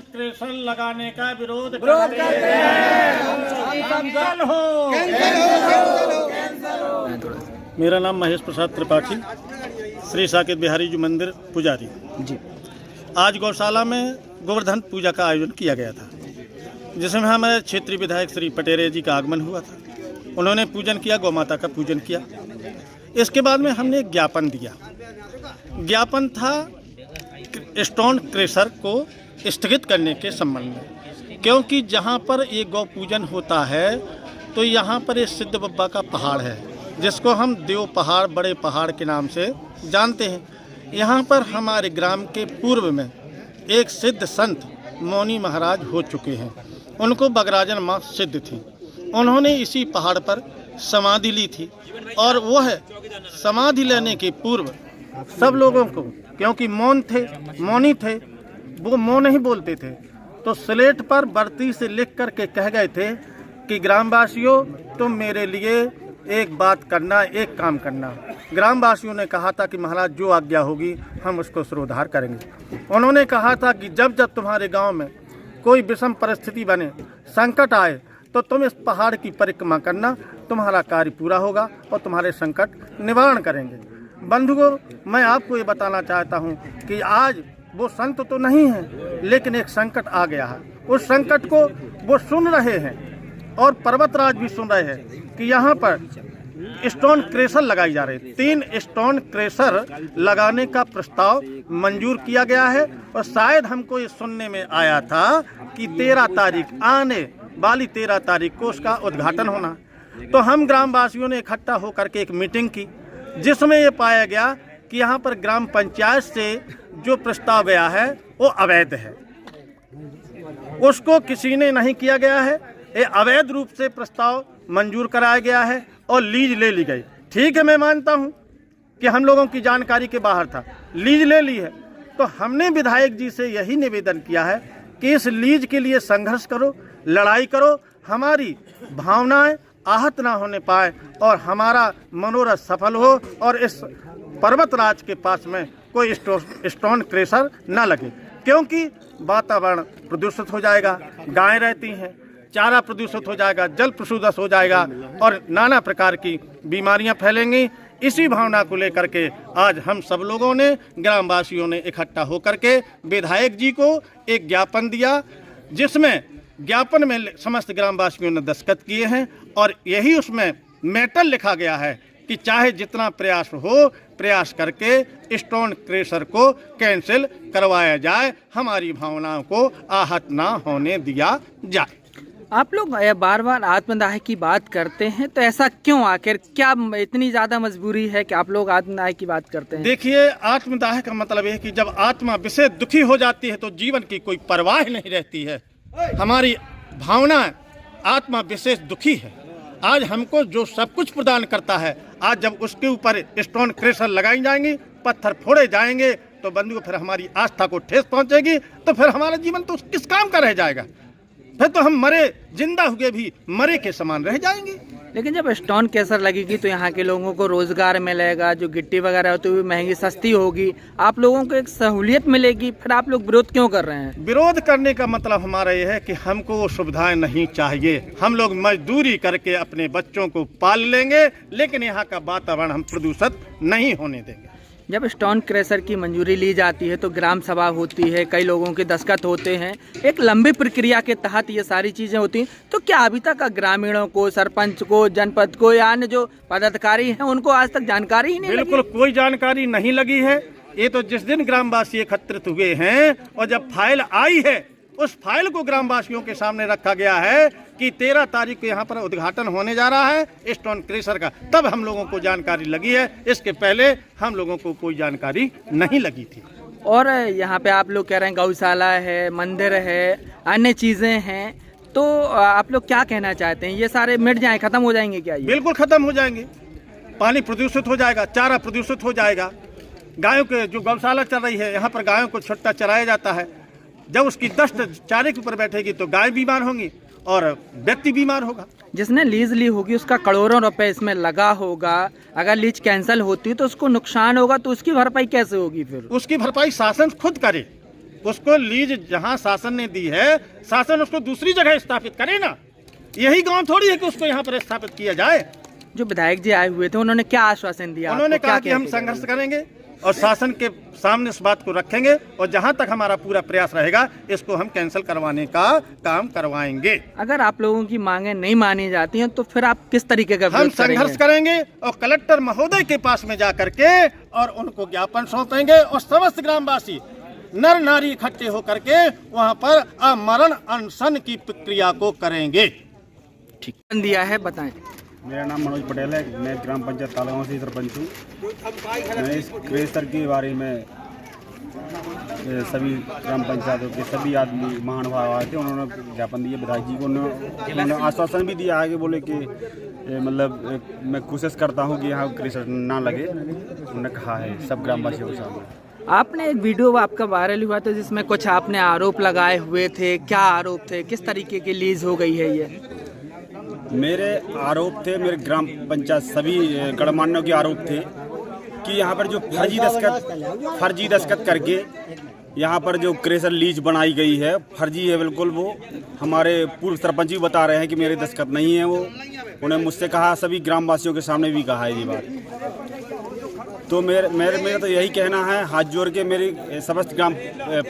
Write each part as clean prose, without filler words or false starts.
Crusher लगाने का विरोध करते हैं। कैंसल हो। मेरा नाम महेश प्रसाद त्रिपाठी, श्री साकेत बिहारी जी मंदिर पुजारी जी। आज गौशाला में गोवर्धन पूजा का आयोजन किया गया था, जिसमें हमारे क्षेत्रीय विधायक श्री पटेरे जी का आगमन हुआ था। उन्होंने पूजन किया, गौ माता का पूजन किया। इसके बाद में हमने एक ज्ञापन दिया। ज्ञापन था स्टोन क्रेशर को स्थगित करने के संबंध में, क्योंकि जहाँ पर ये गौ पूजन होता है तो यहाँ पर एक सिद्ध बब्बा का पहाड़ है, जिसको हम देव पहाड़, बड़े पहाड़ के नाम से जानते हैं। यहाँ पर हमारे ग्राम के पूर्व में एक सिद्ध संत मौनी महाराज हो चुके हैं। उनको बगराजन माँ सिद्ध थी। उन्होंने इसी पहाड़ पर समाधि ली थी, और वह समाधि लेने के पूर्व सब लोगों को, क्योंकि मौनी थे, वो मौन नहीं बोलते थे, तो स्लेट पर बर्ती से लिख करके कह गए थे कि ग्रामवासियों, तुम मेरे लिए एक बात करना, एक काम करना। ग्रामवासियों ने कहा था कि महाराज जो आज्ञा होगी हम उसको सिरोधार करेंगे। उन्होंने कहा था कि जब जब तुम्हारे गांव में कोई विषम परिस्थिति बने, संकट आए, तो तुम इस पहाड़ की परिक्रमा करना, तुम्हारा कार्य पूरा होगा और तुम्हारे संकट निवारण करेंगे। बंधुओं, मैं आपको ये बताना चाहता हूँ कि आज वो संत तो नहीं है, लेकिन एक संकट आ गया है। उस संकट को वो सुन रहे हैं और पर्वतराज भी सुन रहे हैं कि यहाँ पर स्टोन क्रेशर लगाई जा रही है। 3 स्टोन क्रेशर लगाने का प्रस्ताव मंजूर किया गया है, और शायद हमको ये सुनने में आया था कि 13 तारीख, आने वाली 13 तारीख को उसका उद्घाटन होना। तो हम ग्रामवासियों ने इकट्ठा होकर के एक मीटिंग की, जिसमें ये पाया गया कि यहाँ पर ग्राम पंचायत से जो प्रस्ताव गया है वो अवैध है। उसको किसी ने नहीं किया गया है। ये अवैध रूप से प्रस्ताव मंजूर कराया गया है और लीज ले ली गई। ठीक है, मैं मानता हूँ कि हम लोगों की जानकारी के बाहर था, लीज ले ली है। तो हमने विधायक जी से यही निवेदन किया है कि इस लीज के लिए संघर्ष करो, लड़ाई करो, हमारी भावनाएं आहत ना होने पाए और हमारा मनोरथ सफल हो, और इस पर्वतराज के पास में कोई स्टोन क्रेशर ना लगे, क्योंकि वातावरण प्रदूषित हो जाएगा, गायें रहती हैं, चारा प्रदूषित हो जाएगा, जल प्रदूषित हो जाएगा और नाना प्रकार की बीमारियां फैलेंगी। इसी भावना को लेकर के आज हम सब लोगों ने, ग्रामवासियों ने इकट्ठा होकर के विधायक जी को एक ज्ञापन दिया, जिसमें ज्ञापन में समस्त ग्रामवासियों ने दस्तखत किए हैं, और यही उसमें मेटल लिखा गया है कि चाहे जितना प्रयास हो, प्रयास करके स्टोन क्रेशर को कैंसिल करवाया जाए, हमारी भावनाओं को आहत ना होने दिया जाए। आप लोग बार बार आत्मदाह की बात करते हैं, तो ऐसा क्यों? आखिर क्या इतनी ज़्यादा मजबूरी है कि आप लोग आत्मदाह की बात करते हैं? देखिए, आत्मदाह का मतलब है कि जब आत्मा विशेष दुखी हो जाती है तो जीवन की कोई परवाह नहीं रहती है। हमारी भावना, आत्मा विशेष दुखी है। आज हमको जो सब कुछ प्रदान करता है, आज जब उसके ऊपर स्टोन क्रेशर लगाई जाएंगी, पत्थर फोड़े जाएंगे, तो बंधुओं फिर हमारी आस्था को ठेस पहुंचेगी, तो फिर हमारा जीवन तो किस काम का रह जाएगा? फिर तो हम मरे, जिंदा हुए भी मरे के समान रह जाएंगे। लेकिन जब स्टोन क्रेशर लगेगी तो यहाँ के लोगों को रोजगार मिलेगा, जो गिट्टी वगैरह होती है महंगी सस्ती होगी, आप लोगों को एक सहूलियत मिलेगी, फिर आप लोग विरोध क्यों कर रहे हैं? विरोध करने का मतलब हमारा ये है कि हमको वो सुविधाएं नहीं चाहिए। हम लोग मजदूरी करके अपने बच्चों को पाल लेंगे, लेकिन यहाँ का वातावरण हम प्रदूषित नहीं होने देंगे। जब स्टोन क्रेशर की मंजूरी ली जाती है तो ग्राम सभा होती है, कई लोगों के दस्तखत होते हैं, एक लंबी प्रक्रिया के तहत ये सारी चीज़ें होती हैं। तो क्या अभी तक ग्रामीणों को, सरपंच को, जनपद को या अन्य जो पदाधिकारी हैं उनको आज तक जानकारी ही नहीं लगी? बिल्कुल कोई जानकारी नहीं लगी है। ये तो जिस दिन ग्रामवासी एकत्रित हुए हैं और जब फाइल आई है, उस फाइल को ग्रामवासियों के सामने रखा गया है कि 13 तारीख को यहाँ पर उद्घाटन होने जा रहा है स्टोन क्रेशर का, तब हम लोगों को जानकारी लगी है। इसके पहले हम लोगों को कोई जानकारी नहीं लगी थी। और यहाँ पे आप लोग कह रहे हैं गौशाला है, मंदिर है, अन्य चीज़ें हैं, तो आप लोग क्या कहना चाहते हैं? ये सारे मिट जाएं, खत्म हो जाएंगे क्या ये? बिल्कुल खत्म हो जाएंगे। पानी प्रदूषित हो जाएगा, चारा प्रदूषित हो जाएगा, गायों के जो गौशाला चल रही है, यहाँ पर गायों को छुट्टा चराया जाता है, जब उसकी दस्त चारे के ऊपर बैठेगी तो गाय बीमार होंगी और व्यक्ति बीमार होगा। जिसने लीज ली होगी उसका करोड़ों रुपए इसमें लगा होगा, अगर लीज कैंसिल होती तो उसको नुकसान होगा, तो उसकी भरपाई कैसे होगी? फिर उसकी भरपाई शासन खुद करे। उसको लीज जहां शासन ने दी है, शासन उसको दूसरी जगह स्थापित करे ना। यही गांव थोड़ी है कि उसको यहाँ पर स्थापित किया जाए। जो विधायक जी आए हुए थे उन्होंने क्या आश्वासन दिया? उन्होंने आपको? कहा क्या कि हम संघर्ष करेंगे और शासन के सामने इस बात को रखेंगे और जहां तक हमारा पूरा प्रयास रहेगा इसको हम कैंसिल करवाने का काम करवाएंगे। अगर आप लोगों की मांगे नहीं मानी जाती हैं तो फिर आप किस तरीके का हम विरोध करेंगे? संघर्ष करेंगे और कलेक्टर महोदय के पास में जा करके और उनको ज्ञापन सौंपेंगे और समस्त ग्रामवासी नर नारी इकट्ठे होकर के वहां पर आमरण अनशन की प्रक्रिया को करेंगे। ठीक दिया है, बताएं। मेरा नाम मनोज पटेल है। मैं ग्राम पंचायत तालगांव से सरपंच हूँ। मैं इस क्रेशर के बारे में सभी ग्राम पंचायतों के सभी आदमी महानुभाव आए थे, उन्होंने ज्ञापन दिए विधायक जी को। उन्होंने आश्वासन भी दिया आगे, बोले कि मतलब मैं कोशिश करता हूँ कि यहाँ क्रेशर ना लगे। उन्होंने कहा है सब ग्रामवासियों के सामने। आपने एक वीडियो आपका वायरल हुआ था जिसमें कुछ आपने आरोप लगाए हुए थे, क्या आरोप थे? किस तरीके की लीज हो गई है ये? मेरे आरोप थे, मेरे ग्राम पंचायत सभी गणमान्यों के आरोप थे कि यहाँ पर जो फर्जी दस्तखत करके यहाँ पर जो क्रेशर लीज बनाई गई है फर्जी है बिल्कुल। वो हमारे पूर्व सरपंच भी बता रहे हैं कि मेरे दस्तखत नहीं है। वो उन्हें मुझसे कहा, सभी ग्रामवासियों के सामने भी कहा है ये बात। तो मेरा तो यही कहना है, हाथ जोड़ के मेरी समस्त ग्राम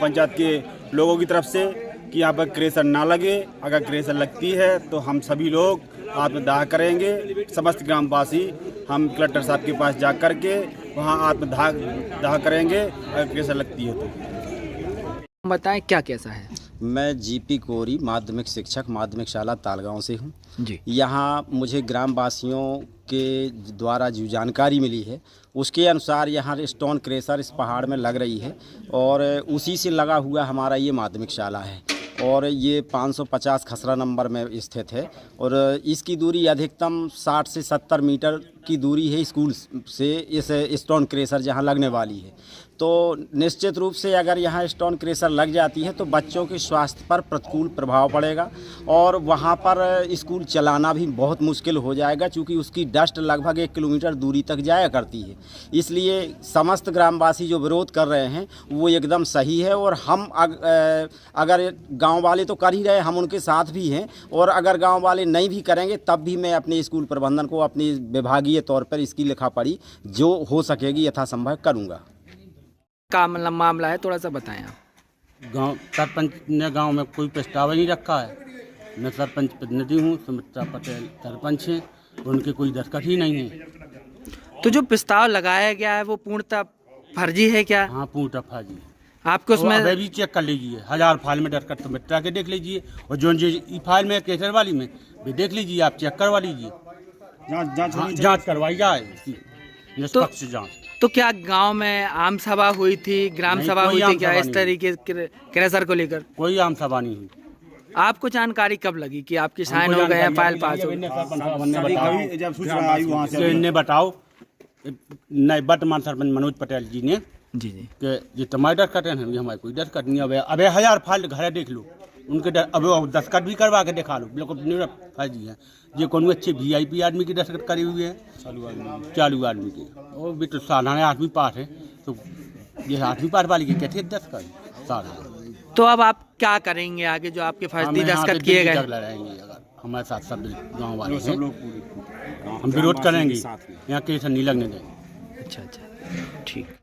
पंचायत के लोगों की तरफ से कि यहाँ पर क्रेशर ना लगे। अगर क्रेशर लगती है तो हम सभी लोग आत्मदाह करेंगे। समस्त ग्रामवासी हम कलेक्टर साहब के पास जा कर के वहाँ आत्मदाह करेंगे अगर क्रेशर लगती है तो। बताएं क्या कैसा है? मैं जीपी कोरी माध्यमिक शिक्षक माध्यमिक शाला तालगांव से हूँ जी। यहाँ मुझे ग्रामवासियों के द्वारा जो जानकारी मिली है उसके अनुसार यहाँ स्टोन क्रेशर इस पहाड़ में लग रही है और उसी से लगा हुआ हमारा ये माध्यमिक शाला है और ये 550 खसरा नंबर में स्थित है और इसकी दूरी अधिकतम 60 से 70 मीटर की दूरी है स्कूल से इस स्टोन क्रेशर जहाँ लगने वाली है। तो निश्चित रूप से अगर यहाँ स्टोन क्रेशर लग जाती है तो बच्चों के स्वास्थ्य पर प्रतिकूल प्रभाव पड़ेगा और वहाँ पर स्कूल चलाना भी बहुत मुश्किल हो जाएगा, क्योंकि उसकी डस्ट लगभग 1 किलोमीटर दूरी तक जाया करती है। इसलिए समस्त ग्रामवासी जो विरोध कर रहे हैं वो एकदम सही है और हम अगर गांव वाले तो कर ही रहे, हम उनके साथ भी हैं और अगर गांव वाले नहीं भी करेंगे तब भी मैं अपने स्कूल प्रबंधन को अपनी विभागीय तौर पर इसकी लिखापढ़ी जो हो सकेगी यथासंभव करूँगा। का मतलब मामला है, थोड़ा सा बताएं आप। गांव सरपंच ने गांव में कोई प्रस्ताव नहीं रखा है। मैं सरपंच प्रतिनिधि हूं, सुमित्रा पटेल सरपंच हैं, उनके कोई दस्तखत ही नहीं है। तो जो प्रस्ताव लगाया गया है वो पूर्णतः फर्जी है क्या? हाँ, पूर्ण फर्जी। आपको उसमें अभी भी चेक कर लीजिए, 1000 फाइल में दस्तखत सुमित्रा के देख लीजिए और जो ई फाइल में केसर वाली में भी देख लीजिए, आप चेक करवा लीजिए। जाँच करवाई जाए, निष्पक्ष जाँच। तो क्या गांव में आम सभा हुई थी, ग्राम सभा हुई थी क्या इस तरीके क्रेशर को लेकर? कोई आम सभा नहीं हुई। आपको जानकारी कब लगी कि आपकी साइन हो गए हैं, फाइल पास हो? ने बताओ नहीं, वर्तमान सरपंच मनोज पटेल जी ने जी जी कि ये टमाटर कटे हैं, ये हमारे कोई दस्तखत नहीं। अब 1000 फाइल घर देख लो, उनके अब दस्तखत भी करवा के दिखा लो, बिल्कुल फर्जी है। ये कौन अच्छे VIP आदमी की दस्तखत करी हुई है, चालू आदमी की, और भी तो साधारण आदमी पास है, तो ये आदमी पास वाली की कैसे दस्तखत साधारण। तो अब आप क्या करेंगे आगे जो आपके फर्जी दस्तखत किए गए? लड़ाएंगे, अगर हमारे साथ सब गाँव वाले हैं, हम विरोध करेंगे, यहाँ केस नहीं लगने देंगे। अच्छा, ठीक।